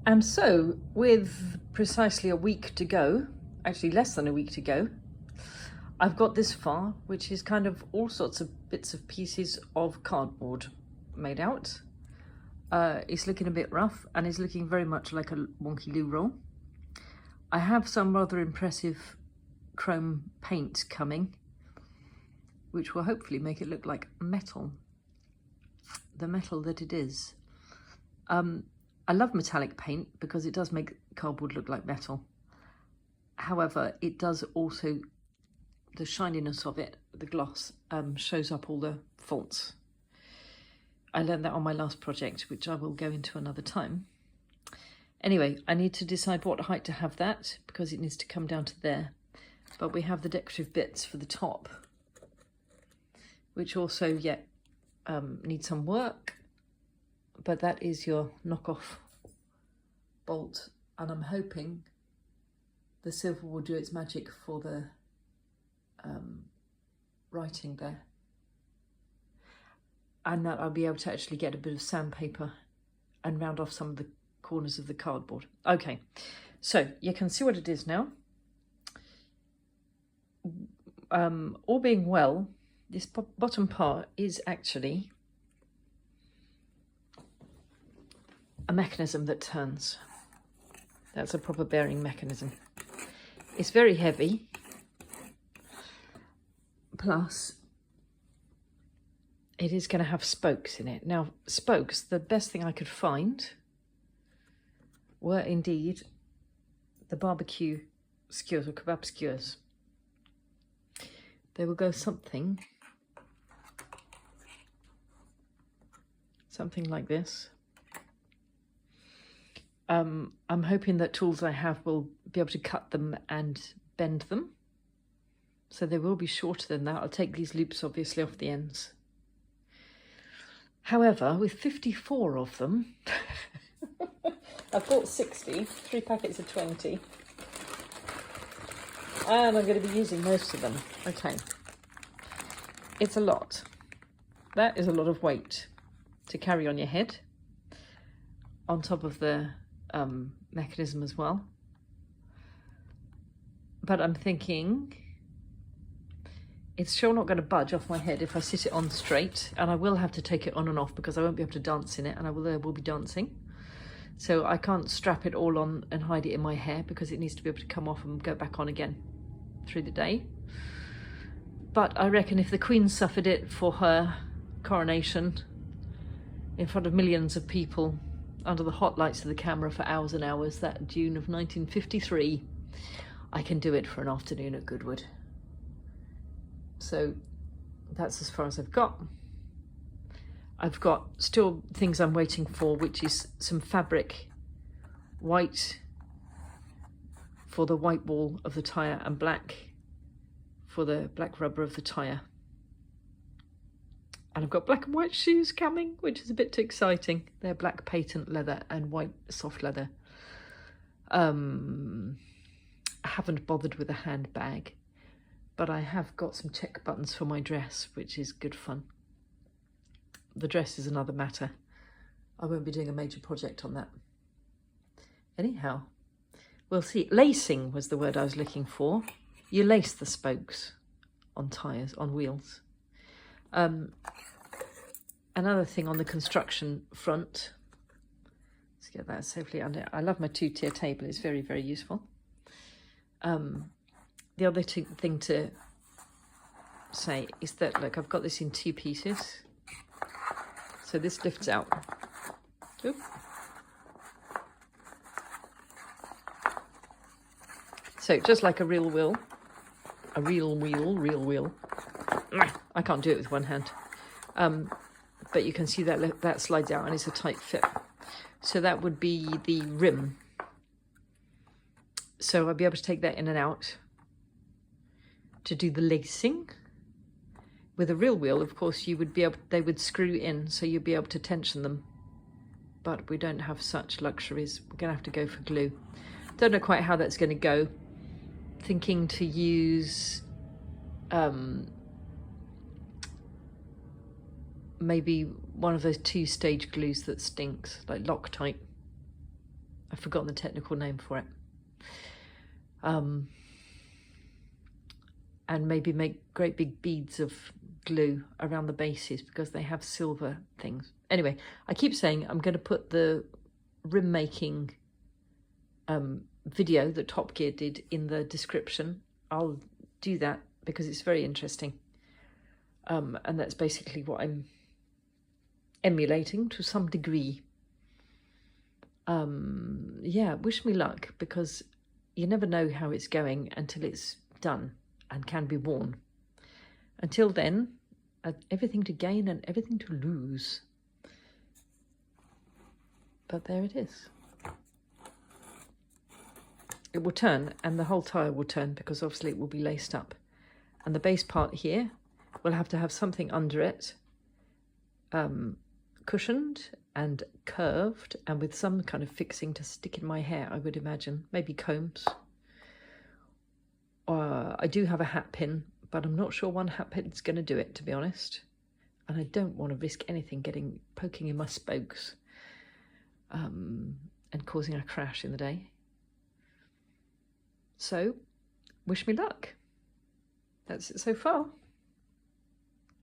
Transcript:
And so, with precisely a week to go, actually less than a week to go, I've got this far, which is kind of all sorts of bits of pieces of cardboard made out. It's looking a bit rough and is looking very much like a wonky loo roll. I have some rather impressive chrome paint coming, which will hopefully make it look like metal, the metal that it is. I love metallic paint because it does make cardboard look like metal. However, it does also, the shininess of it, the gloss, shows up all the faults. I learned that on my last project, which I will go into another time. Anyway, I need to decide what height to have that because it needs to come down to there. But we have the decorative bits for the top, which also yet need some work. But that is your knockoff bolt, and I'm hoping the silver will do its magic for the writing there, and that I'll be able to actually get a bit of sandpaper and round off some of the corners of the cardboard. Okay, so you can see what it is now. All being well, this bottom part is actually a mechanism that turns. That's a proper bearing mechanism. It's very heavy, plus it is going to have spokes in it. Now, spokes, the best thing I could find were indeed the barbecue skewers or kebab skewers. They will go something like this. I'm hoping that tools I have will be able to cut them and bend them. So they will be shorter than that. I'll take these loops obviously off the ends. However, with 54 of them, I've bought 60, 3 packets of 20. And I'm going to be using most of them. Okay. It's a lot. That is a lot of weight to carry on your head, on top of the mechanism as well. But I'm thinking it's sure not going to budge off my head if I sit it on straight, and I will have to take it on and off because I won't be able to dance in it, and I will be dancing. So I can't strap it all on and hide it in my hair because it needs to be able to come off and go back on again through the day. But I reckon if the Queen suffered it for her coronation in front of millions of people under the hot lights of the camera for hours and hours that June of 1953, I can do it for an afternoon at Goodwood. So that's as far as I've got. I've got still things I'm waiting for, which is some fabric, white for the white wall of the tyre and black for the black rubber of the tyre. And I've got black and white shoes coming, which is a bit too exciting. They're black patent leather and white soft leather. I haven't bothered with a handbag, but I have got some check buttons for my dress, which is good fun. The dress is another matter. I won't be doing a major project on that. Anyhow, we'll see. Lacing was the word I was looking for. You lace the spokes on tyres, on wheels. Another thing on the construction front, let's get that safely under. I love my 2-tier table, it's very, very useful. The other thing to say is that, look, I've got this in 2 pieces. So this lifts out. Oop. So just like a real wheel, real wheel. I can't do it with one hand. But you can see that that slides out and it's a tight fit. So that would be the rim. So I'll be able to take that in and out to do the lacing. With a real wheel, of course, you would be able, they would screw in, so you'd be able to tension them. But we don't have such luxuries. We're going to have to go for glue. Don't know quite how that's going to go. Thinking to use maybe one of those 2-stage glues that stinks, like Loctite. I've forgotten the technical name for it. And maybe make great big beads of glue around the bases because they have silver things. Anyway, I keep saying I'm going to put the rim making video that Top Gear did in the description. I'll do that because it's very interesting. And that's basically what I'm emulating to some degree. Yeah, wish me luck, because you never know how it's going until it's done and can be worn. Until then, everything to gain and everything to lose. But there it is. It will turn, and the whole tire will turn, because obviously it will be laced up. And the base part here will have to have something under it, cushioned and curved, and with some kind of fixing to stick in my hair, I would imagine. Maybe combs. I do have a hat pin, but I'm not sure one hat pin is going to do it, to be honest. And I don't want to risk anything poking in my spokes and causing a crash in the day. So, wish me luck. That's it so far.